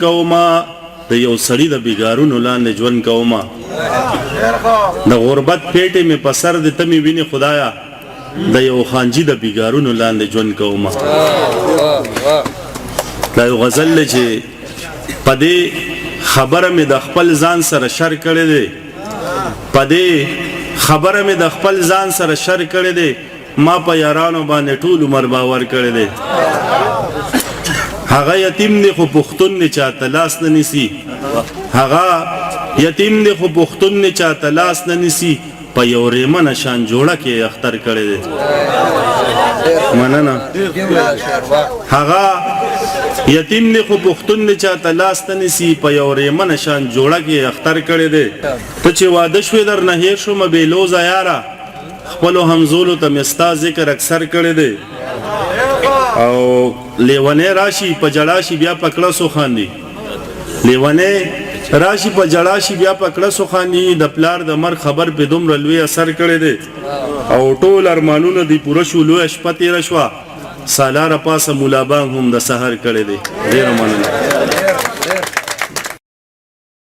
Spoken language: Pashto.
کوما د یو سړي د بیګارونو لاندې ژوند کوما د غربت پیټې مې په سر د تمې وینې خدایا د یو خانجي د بیګارونو لاندې ژوند کوما دا یو غزل دی چې په دې خبره مې د خپل ځان سره شر کړی دی په دې خبره مې د خپل ځان سره شر کړی دی ما په یارانو باندې ټول عمر باور کړی دی هغه یتیم دی خو پښتون نه چاته لاس نه نیسي هغه یتیم دی خو پښتون نه چاته لاس نه نیسي په یو ریمنه شان جوړه کې اختر کړی دی مننه هغه یتیم دی خو پښتون نه چاته لاس نه نیسي په یو ریمنه شان جوړه کې اختر کړی دی ته چې واده شوې در نه هیر شومه بې لوزه یاره خپلو همزولو ته مې ستا ذکر اکثر کړی دی او لیونی راشي په جړا شي بیا په کړسو خاندي لیونی راشي په جړا شي بیا په کړسو خاندي د پلار د مر خبر په دومره لوی اثر کړی دی او ټول ارمانونه دی پوره شو لوی شپه تېره شوه سالاره پاسه مولا بانګ هم د سحر کړی دی ډېره مننه